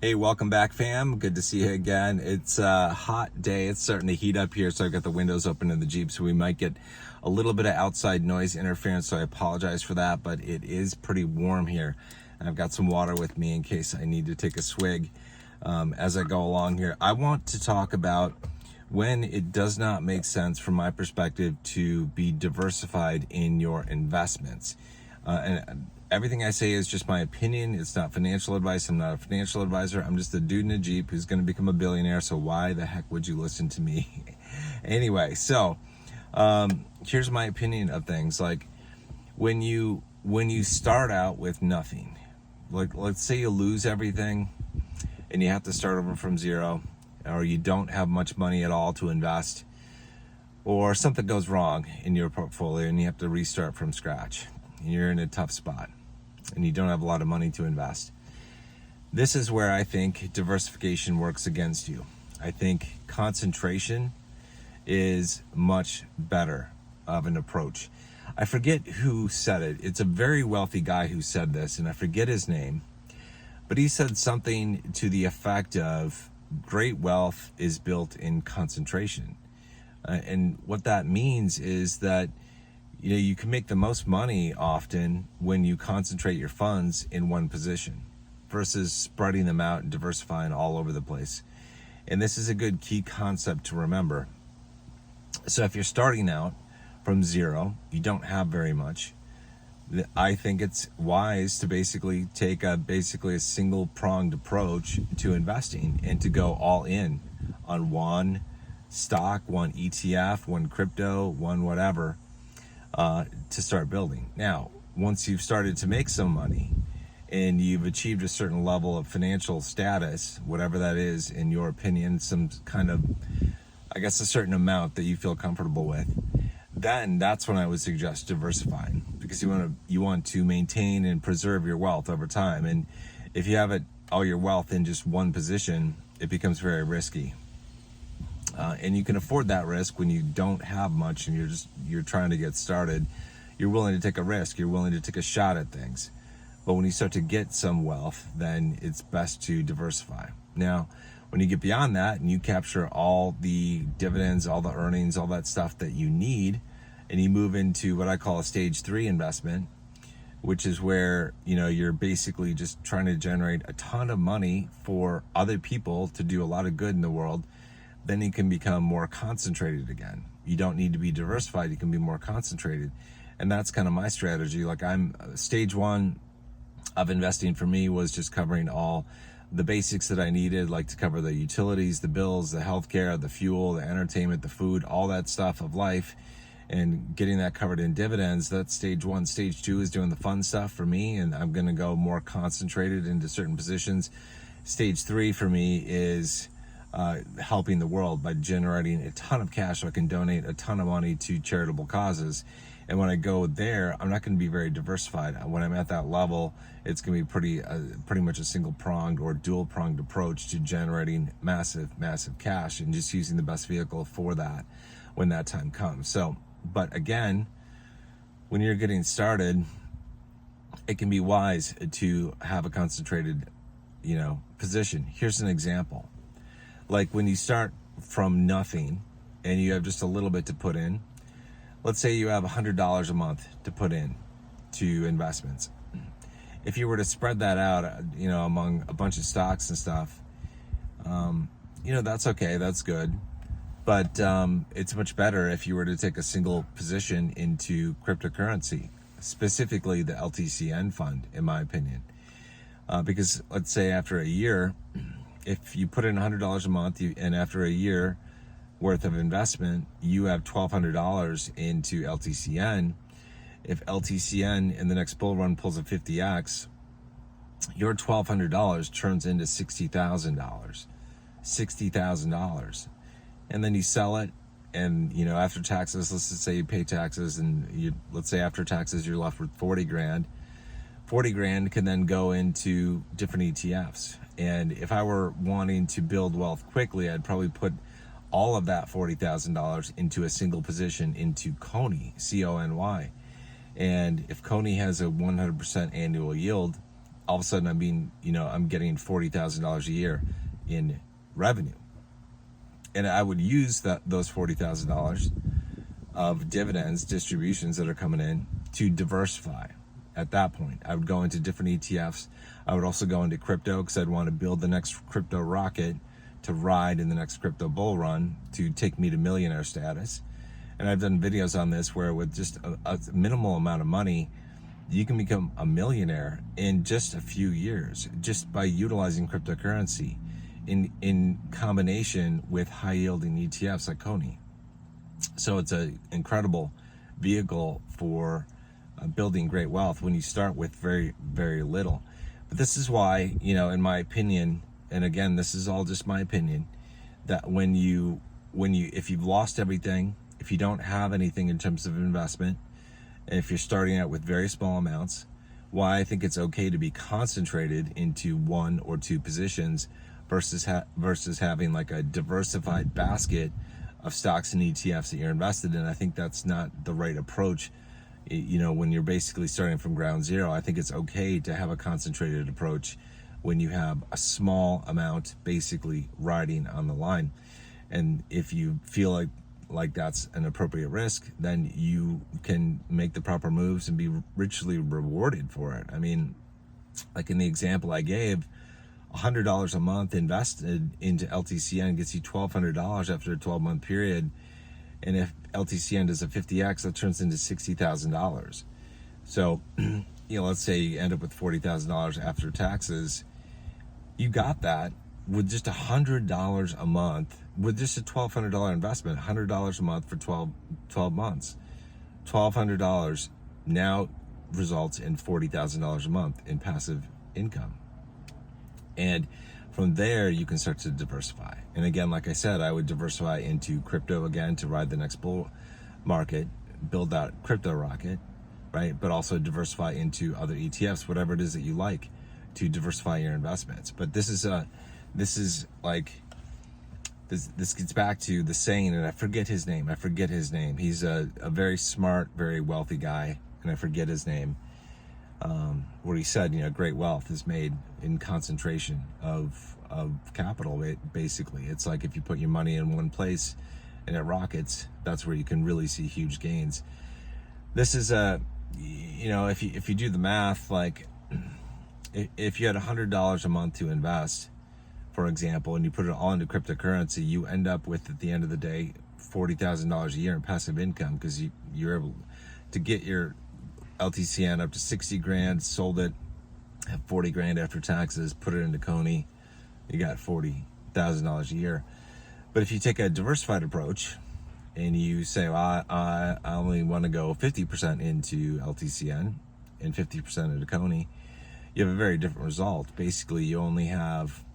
Hey, welcome back, fam. Good to see you again. It's a hot day. It's starting to heat up here, so I've got the windows open in the Jeep, so we might get a little bit of outside noise interference, so I apologize for that, but it is pretty warm here. And I've got some water with me in case I need to take a swig as I go along here. I want to talk about when it does not make sense, from my perspective, to be diversified in your investments. And everything I say is just my opinion. It's not financial advice. I'm not a financial advisor. I'm just a dude in a Jeep who's going to become a billionaire. So why the heck would you listen to me? Anyway, so here's my opinion of things. Like when you start out with nothing, like let's say you lose everything and you have to start over from zero, or you don't have much money at all to invest, or something goes wrong in your portfolio and you have to restart from scratch. You're in a tough spot and you don't have a lot of money to invest. This is where I think diversification works against you. I think concentration is much better of an approach. I forget who said it. It's a very wealthy guy who said this, and I forget his name, but he said something to the effect of great wealth is built in concentration. And what that means is that you can make the most money often when you concentrate your funds in one position versus spreading them out and diversifying all over the place. And this is a good key concept to remember. So if you're starting out from zero, you don't have very much, I think it's wise to basically take a single pronged approach to investing and to go all in on one stock, one ETF, one crypto, one whatever, to start building. Now, once you've started to make some money and you've achieved a certain level of financial status, whatever that is in your opinion, some kind of, I guess, a certain amount that you feel comfortable with, then that's when I would suggest diversifying, because you want to maintain and preserve your wealth over time. And if you have all your wealth in just one position, it becomes very risky. And you can afford that risk when you don't have much and you're trying to get started. You're willing to take a risk. You're willing to take a shot at things. But when you start to get some wealth, then it's best to diversify. Now, when you get beyond that and you capture all the dividends, all the earnings, all that stuff that you need, and you move into what I call a stage 3 investment, which is where you're basically just trying to generate a ton of money for other people to do a lot of good in the world, then you can become more concentrated again. You don't need to be diversified. You can be more concentrated. And that's kind of my strategy. Like stage 1 of investing for me was just covering all the basics that I needed, like to cover the utilities, the bills, the healthcare, the fuel, the entertainment, the food, all that stuff of life, and getting that covered in dividends. That's stage 1. Stage 2 is doing the fun stuff for me, and I'm going to go more concentrated into certain positions. Stage 3 for me is helping the world by generating a ton of cash so I can donate a ton of money to charitable causes. And when I go there, I'm not going to be very diversified. When I'm at that level, it's going to be pretty much a single pronged or dual pronged approach to generating massive cash, and just using the best vehicle for that when that time comes. So, but again, when you're getting started, it can be wise to have a concentrated, position. Here's an example. Like when you start from nothing and you have just a little bit to put in, let's say you have $100 a month to put in to investments. If you were to spread that out, among a bunch of stocks and stuff, that's okay, that's good. But it's much better if you were to take a single position into cryptocurrency, specifically the LTCN fund, in my opinion. Because let's say after a year, if you put in $100 a month, and after a year worth of investment, you have $1,200 into LTCN. If LTCN in the next bull run pulls a 50x, your $1,200 turns into $60,000. And then you sell it, and after taxes, let's just say you pay taxes, and let's say after taxes you're left with 40 grand. 40 grand can then go into different ETFs. And if I were wanting to build wealth quickly, I'd probably put all of that $40,000 into a single position into Coney, CONY. And if Coney has a 100% annual yield, all of a sudden I'm getting $40,000 a year in revenue. And I would use those $40,000 of dividends, distributions that are coming in to diversify. At that point, I would go into different ETFs. I would also go into crypto because I'd want to build the next crypto rocket to ride in the next crypto bull run to take me to millionaire status. And I've done videos on this where with just a minimal amount of money, you can become a millionaire in just a few years just by utilizing cryptocurrency in combination with high yielding ETFs like Coney. So it's an incredible vehicle for building great wealth when you start with very, very little. But this is why, in my opinion, and again, this is all just my opinion, that if you've lost everything, if you don't have anything in terms of investment, and if you're starting out with very small amounts, why I think it's okay to be concentrated into one or two positions versus having like a diversified basket of stocks and ETFs that you're invested in. I think that's not the right approach. When you're basically starting from ground zero, I think it's okay to have a concentrated approach when you have a small amount basically riding on the line. And if you feel like that's an appropriate risk, then you can make the proper moves and be richly rewarded for it. I mean, like in the example I gave, $100 a month invested into LTCN gets you $1,200 after a 12-month period. And if LTCN does a 50x, that turns into $60,000. So, let's say you end up with $40,000 after taxes. You got that with just $100 a month, with just a $1,200 investment, $100 a month for 12 months. $1,200 now results in $40,000 a month in passive income. And from there, you can start to diversify. And again, like I said, I would diversify into crypto again to ride the next bull market, build that crypto rocket, right? But also diversify into other ETFs, whatever it is that you like, to diversify your investments. But this gets back to the saying, and I forget his name. He's a very smart, very wealthy guy, and I forget his name. Where he said, great wealth is made in concentration of capital. Basically, it's like if you put your money in one place and it rockets, that's where you can really see huge gains. This is if you do the math, like if you had $100 a month to invest, for example, and you put it all into cryptocurrency, you end up with, at the end of the day, $40,000 a year in passive income because you're able to get your LTCN up to 60 grand, sold it, have 40 grand after taxes, put it into Coney, you got $40,000 a year. But if you take a diversified approach and you say, well, I only want to go 50% into LTCN and 50% into Coney, you have a very different result. Basically, you only have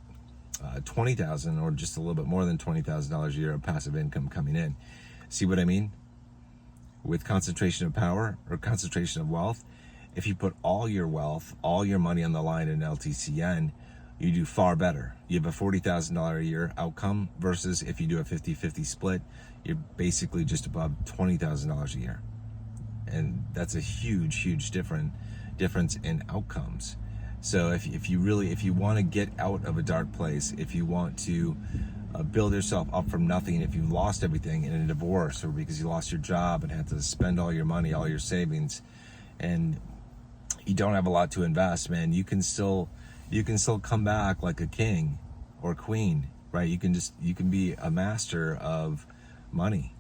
$20,000 or just a little bit more than $20,000 a year of passive income coming in. See what I mean? With concentration of power or concentration of wealth, if you put all your wealth, all your money on the line in LTCN, you do far better. You have a $40,000 a year outcome versus if you do a 50-50 split, you're basically just above $20,000 a year. And that's a huge difference in outcomes. So if you want to get out of a dark place, if you want to build yourself up from nothing, if you've lost everything in a divorce or because you lost your job and had to spend all your money, all your savings, and you don't have a lot to invest, man, you can still come back like a king or queen, right? You can be a master of money,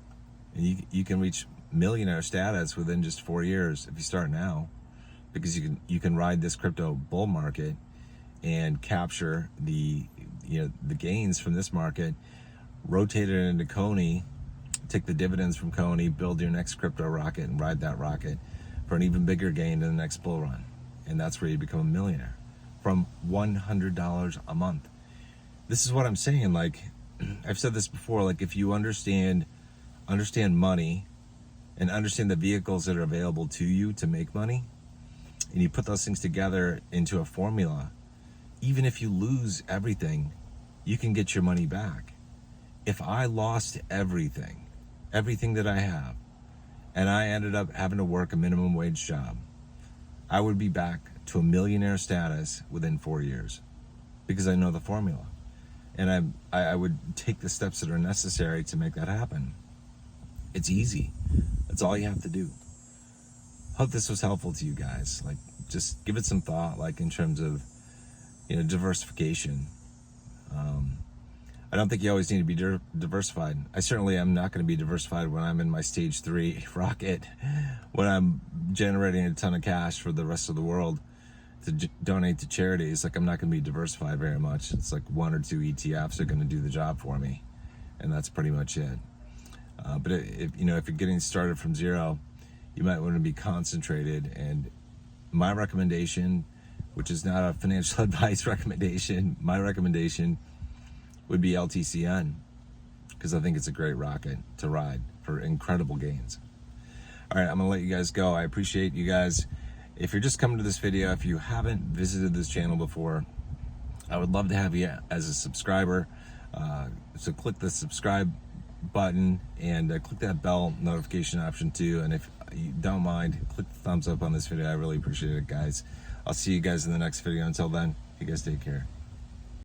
and you can reach millionaire status within just 4 years if you start now, because you can ride this crypto bull market and capture the gains from this market, rotate it into Coney, take the dividends from Coney, build your next crypto rocket and ride that rocket for an even bigger gain in the next bull run. And that's where you become a millionaire from $100 a month. This is what I'm saying. Like I've said this before, like if you understand money and understand the vehicles that are available to you to make money, and you put those things together into a formula, even if you lose everything, you can get your money back. If I lost everything that I have, and I ended up having to work a minimum wage job, I would be back to a millionaire status within 4 years because I know the formula. And I would take the steps that are necessary to make that happen. It's easy. That's all you have to do. Hope this was helpful to you guys. Like, just give it some thought, like in terms of, diversification. I don't think you always need to be diversified. I certainly am not going to be diversified when I'm in my stage 3 rocket, when I'm generating a ton of cash for the rest of the world to donate to charities. Like, I'm not going to be diversified very much. It's like 1 or 2 ETFs are going to do the job for me, and that's pretty much it. But if you're getting started from zero, you might want to be concentrated. And my recommendation, which is not a financial advice recommendation, my recommendation would be LTCN, because I think it's a great rocket to ride for incredible gains. All right, I'm gonna let you guys go. I appreciate you guys. If you're just coming to this video, if you haven't visited this channel before, I would love to have you as a subscriber. So click the subscribe button and click that bell notification option too. And if you don't mind, click the thumbs up on this video. I really appreciate it, guys. I'll see you guys in the next video. Until then, you guys take care.